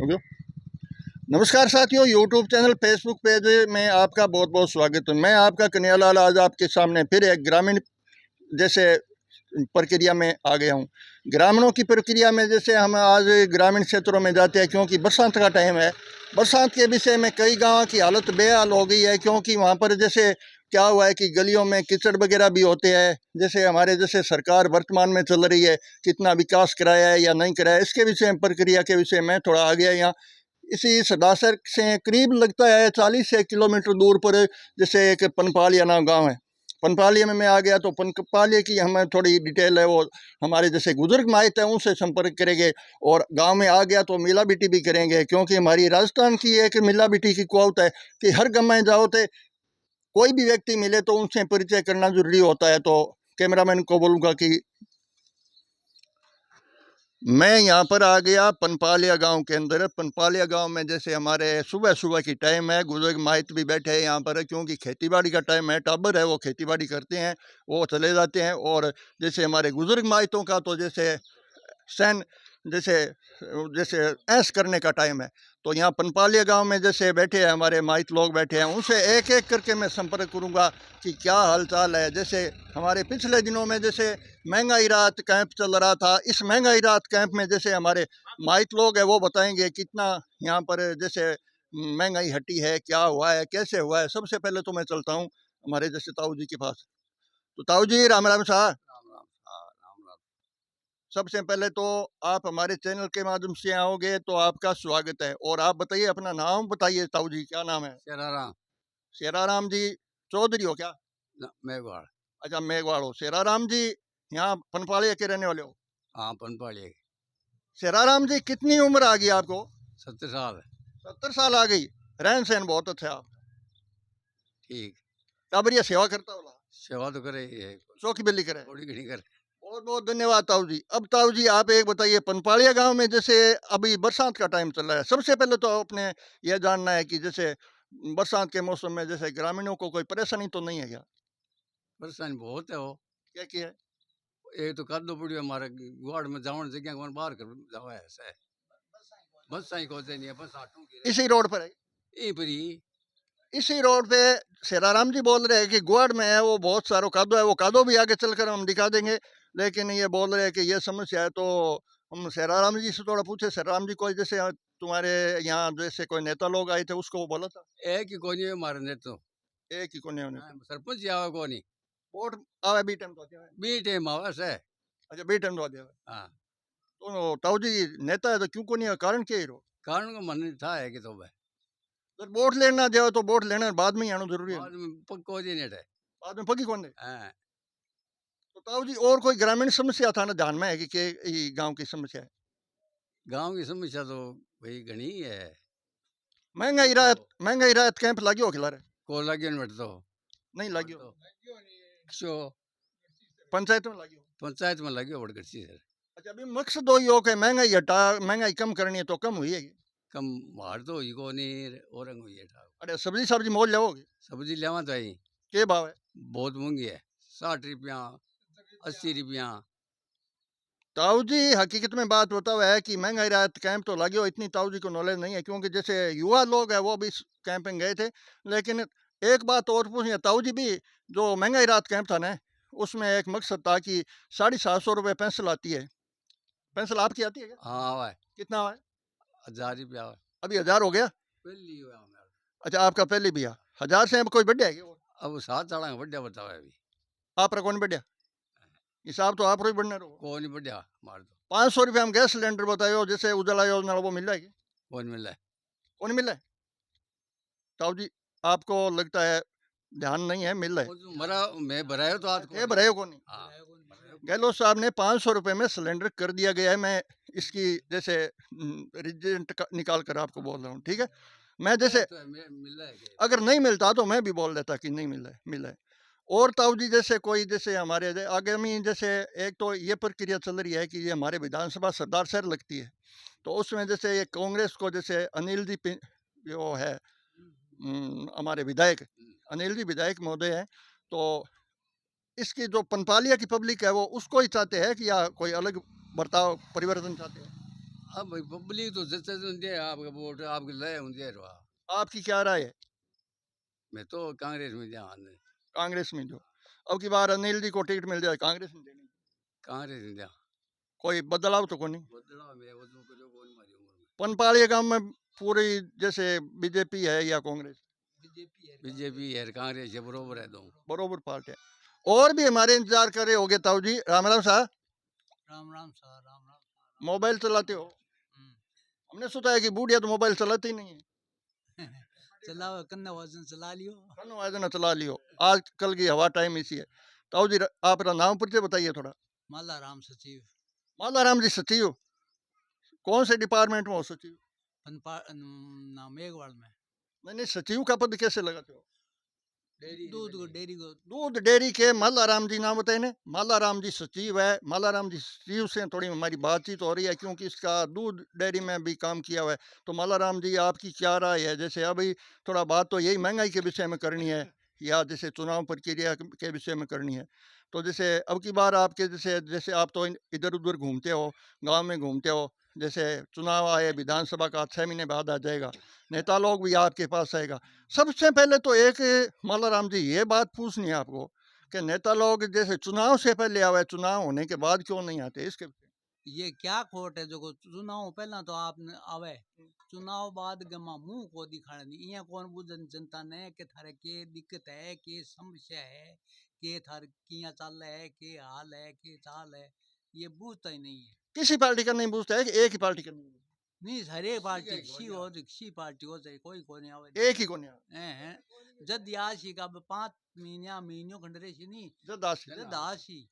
Okay. नमस्कार साथियों, YouTube channel Facebook page में आपका बहुत बहुत स्वागत है। मैं आपका कन्हैयालाल आज आपके सामने फिर एक ग्रामीण जैसे प्रक्रिया में आ गया हूँ। ग्रामीणों की प्रक्रिया में जैसे हम आज ग्रामीण क्षेत्रों में जाते हैं, क्योंकि बरसात का टाइम है। बरसात के विषय में कई गाँव की हालत बेहाल हो गई है, क्योंकि वहाँ पर जैसे क्या हुआ है कि गलियों में कीचड़ वगैरह भी होते हैं। जैसे हमारे जैसे सरकार वर्तमान में चल रही है, कितना विकास कराया है या नहीं कराया, इसके विषय में प्रक्रिया के विषय में थोड़ा आ गया यहाँ। इसी सदासर से करीब लगता है 40 से किलोमीटर दूर पर जैसे एक पनपालिया नाम गांव है। पनपालिया में मैं आ गया, तो पनपालिया की हमें थोड़ी डिटेल है, वो हमारे जैसे बुजुर्ग माहित है उनसे संपर्क करेंगे। और गांव में आ गया तो मिला बिटी भी करेंगे, क्योंकि हमारी राजस्थान की एक मिला बिटी की कुआवत है कि हर गाँव में जाओ तो कोई भी व्यक्ति मिले तो उनसे परिचय करना जरूरी होता है। तो कैमरामैन को बोलूँगा कि मैं यहाँ पर आ गया पनपालिया गांव के अंदर। पनपालिया गांव में जैसे हमारे सुबह सुबह की टाइम है, बुजुर्ग माहित भी बैठे हैं यहाँ पर, क्योंकि खेतीबाड़ी का टाइम है। टाबर है वो खेतीबाड़ी करते हैं, वो चले जाते हैं। और जैसे हमारे बुजुर्ग माहितों का तो जैसे सैन जैसे जैसे ऐश करने का टाइम है। तो यहाँ पनपालिया गांव में जैसे बैठे हैं हमारे माहित लोग बैठे हैं, उनसे एक एक करके मैं संपर्क करूँगा कि क्या हाल चाल है। जैसे हमारे पिछले दिनों में जैसे महंगाई राहत कैंप चल रहा था, इस महंगाई राहत कैंप में जैसे हमारे माहित लोग हैं वो बताएंगे कितना यहाँ पर जैसे महंगाई हटी है, क्या हुआ है, कैसे हुआ है। सबसे पहले तो मैं चलता हूँ हमारे जैसे ताऊ जी के पास। तो ताऊ जी राम राम साहब। सबसे पहले तो आप हमारे चैनल के माध्यम से आओगे तो आपका स्वागत है। और आप बताइए, अपना नाम बताइए ताऊ जी, क्या नाम है? शेराराम शेराराम जी चौधरी हो क्या? मेघवाड़। अच्छा, मेघवाड़ हो। शेराराम जी यहाँ पनपालिया के रहने वाले हो? हाँ पनपाली। शेराराम जी कितनी उम्र आ गई आपको? 70 साल। 70 साल आ गई। रहन सहन बहुत अच्छा है आप। ठीक। टाबरिया सेवा करता होला? सेवा तो करे ये चौकी बिल्ली करे? थोड़ी घनी करे। बहुत बहुत धन्यवाद ताऊ जी। अब ताऊ जी आप एक बताइए, पनपालिया गांव में जैसे अभी बरसात का टाइम चल रहा है, सबसे पहले तो अपने यह जानना है कि जैसे बरसात के मौसम में जैसे ग्रामीणों को कोई परेशानी तो नहीं है क्या? परेशानी बहुत है वो। क्या की है? एक तो कादो पड़ियो हमारे गुआड़ में जावन जगह को बाहर कर जावा है से बस साई को नहीं है बस आटू की इसी रोड पर है? ए परी। इसी रोड पे शेराराम जी बोल रहे हैं कि गुआड़ में है वो बहुत सारा कादो है। वो कादो भी आगे चलकर हम दिखा देंगे, लेकिन ये बोल रहे हैं कि ये समस्या है। तो हम शेराराम जी से थोड़ा पूछे। शेराराम जी कोई जैसे तुम्हारे यहाँ जैसे कोई नेता लोग आए थे उसको बोला था? एक ही कोनी है मारे ने तो एक ही कोने होने थे। सरपंच आवे कोनी वोट आवे बी टाइम तो आते हैं। बी टाइम आवे से। अच्छा, बी टाइम तो आते हैं। हाँ तो ताऊ जी नेता है तो क्यों को नहीं है, कारण क्या है रो? कारण को मन था है कि तो भाई जब वोट लेना जाओ तो वोट लेने बाद में ही आना जरूरी है। बाद में पक्को जी नेट है। बाद में पकी कौन दे? हाँ तो ताऊ जी और कोई ग्रामीण समस्या था ना ध्यान में है कि गांव की समस्या है? गांव की समस्या तो भाई घनी है। महंगाई राहत कैंप लगी हो खिला रहे? को लगे न तो नहीं लगी हो? शो पंचायत में लगी हो? पंचायत में लगे बड़ गच्छी सर। अच्छा, अभी मकसद वही हो कि महंगाई हटा, महंगाई कम करनी है तो कम हुई है? कम हार तो ही को नहीं औरंग हुई है ठाक। अरे सब्जी मोल लोगे? सब्जी लेवा तो आई के भाव है? बहुत महंगी है 60 रुपया 80 रुपया। ताऊ जी हकीकत में बात बताओ है कि महंगाई राहत कैंप तो लगे हो, इतनी ताऊ जी को नॉलेज नहीं है, क्योंकि जैसे युवा लोग हैं वो भी इस कैंप में गए थे। लेकिन एक बात और पूछिए ताऊ जी भी, जो महंगाई राहत कैंप था ना, उसमें एक मकसद था कि 750 रुपये पेंसिल आती है। पेंसिल आपकी आती है क्या? हाँ भाई कितना हुआ है? 1000 रुपया। अभी 1000 हो गया? पहली हुआ हमारा। अच्छा, आपका पहले भी है। 1000 से अब कोई बढ़िया है क्या वो? अब सात चढ़ा बढ़िया बताओ अभी। आप कौन बढ़िया? हिसाब तो आप ही बढ़ने रहो। कौन नहीं बढ़िया मार दो 500 रुपये हम गैस सिलेंडर बताओ, जैसे उजाला योजना वो मिल जाएगी? कौन मिल रहा है। कौन मिल रहा है? ताऊ जी आपको लगता है ध्यान नहीं है, मिल रहा है? वो जो मरा मैं भरायो तो आज ये भरायो को नहीं? हाँ गहलोत साहब ने 500 रुपये में सिलेंडर कर दिया गया है। मैं इसकी जैसे रिजल्ट निकाल कर आपको बोल रहा हूँ, ठीक है? मैं जैसे तो मिल रहा है क्या? अगर नहीं मिलता तो मैं भी बोल देता कि नहीं मिल रहा है, मिल रहा है। और ताऊ जी जैसे कोई जैसे हमारे आगामी जैसे एक तो ये प्रक्रिया चल रही है कि ये हमारे विधानसभा सरदार शहर लगती है, तो उसमें जैसे ये कांग्रेस को जैसे अनिल जी जो है हमारे विधायक अनिल जी विधायक महोदय हैं, तो इसकी जो पनपालिया की पब्लिक है वो उसको ही चाहते हैं कि या कोई अलग बर्ताव परिवर्तन चाहते हैं? अब भाई पब्लिक तो जैसे होंगे आपका वोट आपके लय होंगे रहा। आपकी क्या राय है? मैं तो कांग्रेस में ध्यान है। कांग्रेस में जो अब की बार अनिल जी को टिकट मिल जाए कांग्रेस में देनी, कांग्रेस में ध्यान कोई बदलाव तो कोई नहीं। बदला मेरे वो जो करो कौन मारी उम्र में। पनपाड़िया गांव में पूरी जैसे बीजेपी है या कांग्रेस? बीजेपी है कांग्रेस है बरोबर है दो। बरोबर पार्टी है। और भी हमारे इंतजार कर रहे होगे ताऊ जी। राम राम साहब, राम राम सा राम राम सा मोबाइल चलाते हो? हमने सोचा है कि बूढ़िया तो मोबाइल चलाते ही नहीं है। चलाओ कन्ना वजन चला लियो। कल वायदे ना चला लियो, आज कल की हवा टाइम इसी है। ताऊ जी आपका नाम परिचय बताइए थोड़ा। माला राम सचिव मालाराम जी सचिव, कौन से डिपार्टमेंट में हो सचिव? पनपा ना मेघवाल में नहीं नहीं, सचिव का पद कैसे लगाते हो? दूध को डेयरी को दूध डेयरी के मालाराम जी नाम बताए ने। मालाराम जी सचिव है। मालाराम जी सचिव से थोड़ी हमारी बातचीत हो रही है क्योंकि इसका दूध डेयरी में भी काम किया हुआ है। तो मालाराम जी आपकी क्या राय है? जैसे अभी थोड़ा बात तो यही महंगाई के विषय में करनी है या जैसे चुनाव प्रक्रिया के विषय में करनी है। तो जैसे अब की बार आपके जैसे जैसे आप तो इधर उधर घूमते हो, गांव में घूमते हो, जैसे चुनाव आए विधानसभा का 6 महीने बाद आ जाएगा, नेता लोग भी आपके पास आएगा। सबसे पहले तो एक मालाराम जी ये बात पूछनी है आपको कि नेता लोग जैसे चुनाव से पहले आवे, चुनाव होने के बाद क्यों नहीं आते? इसके ये क्या खोट है जो चुनाव पहला तो आपने आवे चुनाव बाद गमा मुंह को दिखाने नहीं ये कौन बुझन जनता ने के थारे के दिक्कत है के समस्या है के थार किया चल है के हाल है के चाल है ये बूझता ही नहीं है। किसी पार्टी का नहीं पूछता है कि एक ही पार्टी का नहीं पूछता? नहीं हरे पार्टी सी पार्टी हो जाए कोई कोई आवे एक ही को नहीं आता। हैं जद याशी का 5 महीनों खंडरे से नहीं जब दास जद आशी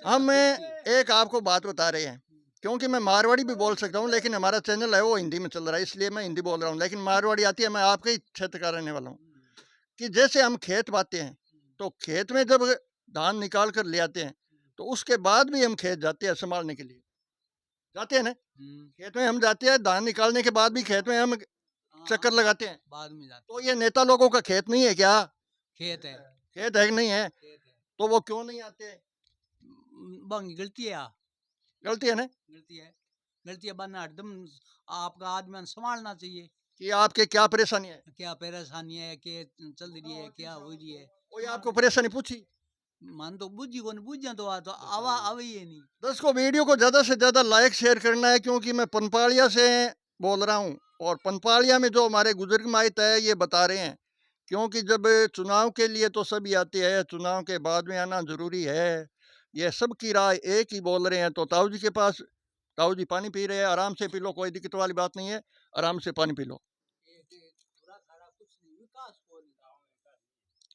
हम एक आपको बात बता रहे हैं क्योंकि मैं मारवाड़ी भी बोल सकता हूँ लेकिन हमारा चैनल है वो हिंदी में चल रहा है इसलिए मैं हिंदी बोल रहा हूँ, लेकिन मारवाड़ी आती है। मैं आपके ही क्षेत्र का रहने वाला हूँ कि जैसे हम खेत बाते हैं तो खेत में जब धान निकाल कर ले आते हैं तो उसके बाद भी हम खेत जाते हैं संभालने के लिए, जाते हैं ना? खेत में हम जाते हैं, धान निकालने के बाद भी खेत में हम चक्कर लगाते हैं। बाद में जाते तो ये नेता लोगों का खेत नहीं है क्या? खेत है खेत है कि नहीं है? तो वो क्यों नहीं आते? बंग गलती है गलती है ना गलती है बनना एकदम आपका आदमी संभालना चाहिए कि आपके क्या परेशानी है? क्या परेशानी है के चल रही है क्या हो रही है कोई आपको परेशानी पूछी? मन तो बुझी को नहीं बुझा तो तो आवा आवे ही नहीं। दोस्तों वीडियो को ज़्यादा से ज़्यादा लाइक शेयर करना है क्योंकि मैं पनपाड़िया से बोल रहा हूँ और पनपाड़िया में जो हमारे बुजुर्ग माइत है ये बता रहे हैं क्योंकि जब चुनाव के लिए तो सभी आते हैं, चुनाव के बाद में आना ज़रूरी है। ये सबकी राय एक ही बोल रहे हैं। तो ताऊ जी के पास, ताऊ जी पानी पी रहे हैं, आराम से पी लो, कोई दिक्कत वाली बात नहीं है, आराम से पानी पी लो।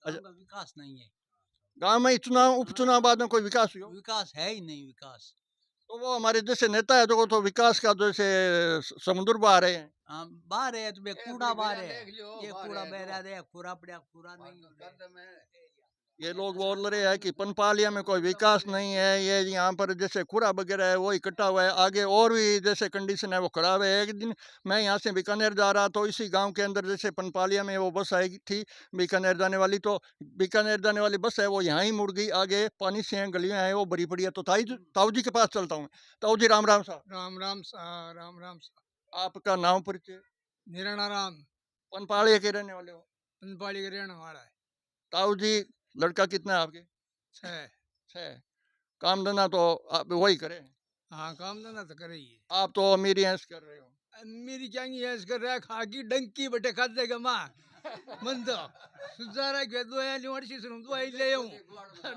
अच्छा, विकास नहीं है गाँव में चुनाव उपचुनाव बाद में कोई विकास हुआ? विकास है ही नहीं विकास। तो वो हमारे जैसे नेता है जो तो विकास का जैसे समुद्र बहा रहे हैं। बाहर है तो कूड़ा बाहर है ये कूड़ा बह रहा है कूड़ा पड़ा कूड़ा नहीं ये लोग बोल रहे हैं कि पनपालिया में कोई विकास नहीं है, ये यहाँ पर जैसे कूड़ा वगैरह है वो इकट्ठा हुआ है, आगे और भी जैसे कंडीशन है वो खराब है। एक दिन मैं यहाँ से बीकानेर जा रहा तो इसी गांव के अंदर जैसे पनपालिया में वो बस आई थी बीकानेर जाने वाली, तो बीकानेर जाने वाली बस है वो यहाँ ही मुड़ गई, आगे पानी से हैं, गलियाँ हैं वो बड़ी बड़ी है। तो ताऊ जी के पास चलता हूँ। ताऊ जी राम राम साहब। राम राम सा राम राम सा आपका नाम परिचय? निराना राम पनपालिया के रहने वाले हो? पनपाड़ी का रहने वाला है। ताऊ जी लड़का कितना है आपके? छः 6। काम धंधा तो आप वही करें? हाँ काम धंधा तो करे ही आप तो अमीरी ऐश कर रहे हो। मेरी क्या ऐस कर रहा है खाकी डंकी बटे खा देगा माँ मन तो सुधारा के दवाई लिवाड़ी सुन दवाई ले आऊं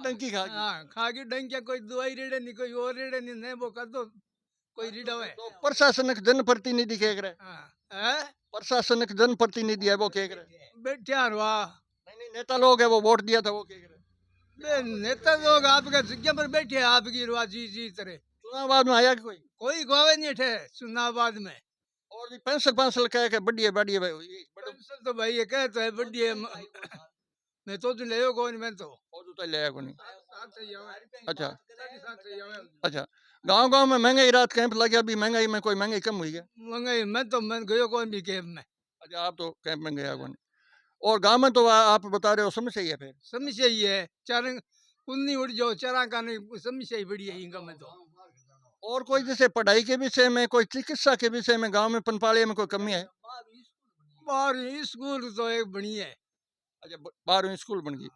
डंकी खा के। हाँ खाकी डंकिया कोई दवाई रेड़े नहीं कोई और रेड़े नहीं वो कर दो कोई रीडा है। तो प्रशासनिक जनप्रतिनिधि कह रहे, हाँ प्रशासनिक जनप्रतिनिधि है वो कह रहे, बैठे हुआ नहीं नहीं नेता लोग है वो वोट दिया था वो कह रहे। नेता लोग आपके जगह पर बैठे हैं आपकी रुआ जी तरह चुनाव बाद में आया कि कोई गोवे नहीं थे चुनावाद में और भी पेंसिल कह के बढ़िया बढ़िया पेंसिल तो भाई ये कहे तो है बड़ी है मैं तो ले कौन मैं तो तो ले आया को नहीं। अच्छा अच्छा, गांव में महंगाई रात कैंप लगे, अभी महंगाई में कोई महंगाई कम हुई है? महंगाई मैं गयो कौन भी कैंप में। अच्छा आप तो कैंप में गया कौन, और गांव में तो आप बता रहे हो समस्या ही है। फिर समस्या ही है चार कुन्नी उड़ जाओ चरा का नहीं समस्या ही बड़ी है इनका में तो और कोई जैसे पढ़ाई के विषय में, कोई चिकित्सा के विषय में गांव में पनपालिया में कोई कमी है? बाहर स्कूल तो एक बनी है। अच्छा, 12वीं स्कूल बन गई।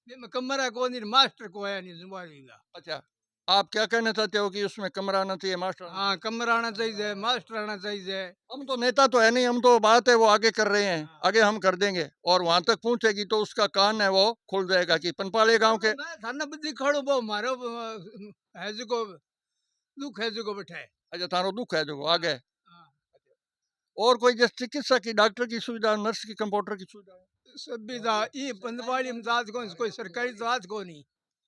में कमरा को नहीं, मास्टर को है नहीं जुबानी का। अच्छा, आप क्या कहना चाहते हो कि उसमें कमरा आना चाहिए, मास्टर आना हाँ, कमरा आना चाहिए, मास्टर आना चाहिए। चाहिए? हम तो नेता तो है नहीं, हम तो बात है वो आगे कर रहे हैं, आगे हम कर देंगे और वहां तक पहुंचेगी तो उसका कान है वो खुल जाएगा कि पनपाले गांव के। मैं थाना बुद्धि खड़ो वो मारो है जो दुख है जो बैठा है। अच्छा, थारो दुख है जो आगे। हाँ। और कोई जैसे चिकित्सा की, डॉक्टर की सुविधा, नर्स की, कंपाउंडर की सुविधा है? सुविधा ये पंदवाड़ी में जात कौन कोई सरकारी जात को नहीं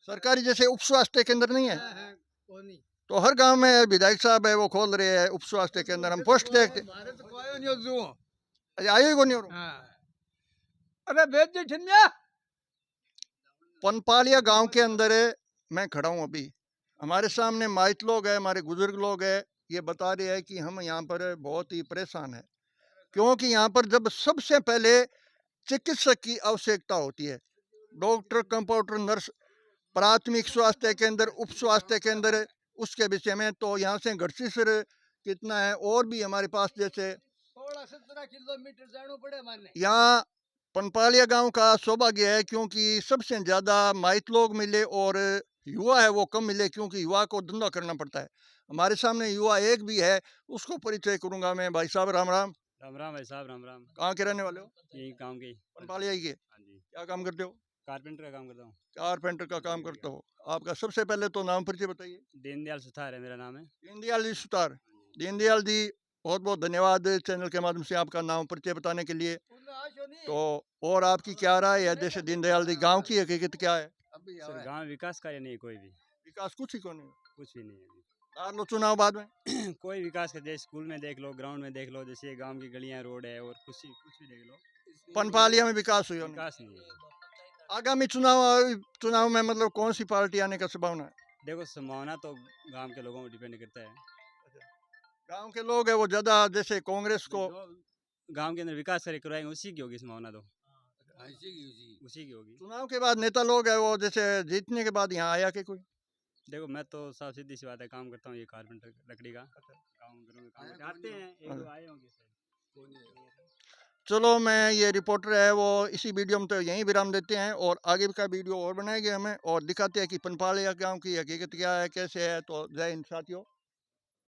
सरकारी जैसे उप स्वास्थ्य केंद्र नहीं है? है, को नहीं। तो हर गांव में विधायक साहब है वो खोल रहे हैं उप स्वास्थ्य केंद्र, हम पोस्ट देखते। हमारे तो कोई नहीं जो। अच्छा, आयो ही को नहीं हो रहा। हाँ। अरे भेज दे ठन्या। पनपालिया गांव के अंदर है, मैं खड़ा हूं अभी। हमारे सामने माइट लोग हैं, हमारे बुजुर्ग लोग हैं, ये बता रहे हैं कि हम यहाँ पर बहुत ही परेशान हैं, क्योंकि यहाँ पर जब सबसे पहले चिकित्सक की आवश्यकता होती है, डॉक्टर, कंपाउंडर, नर्स, प्राथमिक स्वास्थ्य केंद्र, उप स्वास्थ्य केंद्र, उसके विषय में तो यहाँ से गढ़सीसर कितना है, और भी हमारे पास जैसे 16-17 किलोमीटर जाना पड़े माने। यहाँ पनपालिया गांव का सौभाग्य है क्योंकि सबसे ज़्यादा माइट लोग मिले और युवा है वो कम मिले, क्योंकि युवा को धंधा करना पड़ता है। हमारे सामने युवा एक भी है, उसको परिचय करूंगा मैं। भाई साहब राम राम। राम राम भाई साहब, राम राम। कहाँ के रहने वाले हो? यही काम की। पनपालिया ही के। हाँ जी, क्या काम करते हो? कारपेंटर का काम करता हूँ। कारपेंटर का काम करते हो। आपका सबसे पहले तो नाम परिचय बताइए। दीनदयाल सुथार है मेरा नाम है। दीनदयाल जी सुतार। दीनदयाल जी, बहुत बहुत धन्यवाद चैनल के माध्यम से आपका नाम परिचय बताने के लिए। तो और आपकी क्या राय है, जैसे दीनदयाल जी गांव की हकीकत क्या है? अभी सर आवे गांव में विकास कार्य नहीं है कोई भी, विकास कुछ ही को नहीं। कुछ भी नहीं है अभी। कार लो चुनाव बाद में। कोई विकास का, जैसे स्कूल में देख लो, ग्राउंड में देख लो, जैसे गांव की गलियां, रोड है, और कुछ भी देख लो, पनपालिया में विकास हुई नहीं। विकास नहीं है। आगामी चुनाव में मतलब कौन सी पार्टी आने का संभावना है? देखो, संभावना तो गांव के लोगों पर डिपेंड करता है। गांव के लोग है वो ज्यादा जैसे कांग्रेस को। जो गांव के अंदर विकास कार्य करवाएंगे उसी की होगी संभावना, तो ऐसी की उसी उसी की होगी। चुनाव के बाद नेता लोग है वो जैसे जीतने के बाद यहाँ आया कि कोई? देखो, मैं तो साफ सीधी सी बात है, काम करता हूँ ये कारपेंटर लकड़ी का। गाँव घरों में काम करते आते हैं, एक दो आए होंगे शायद। चलो, मैं ये रिपोर्टर है वो इसी वीडियो में तो यहीं विराम देते हैं, और आगे का वीडियो और बनाएंगे हमें और दिखाते हैं कि पनपालिया गांव की हकीकत क्या है, कैसे है। तो जय हिंद साथियों।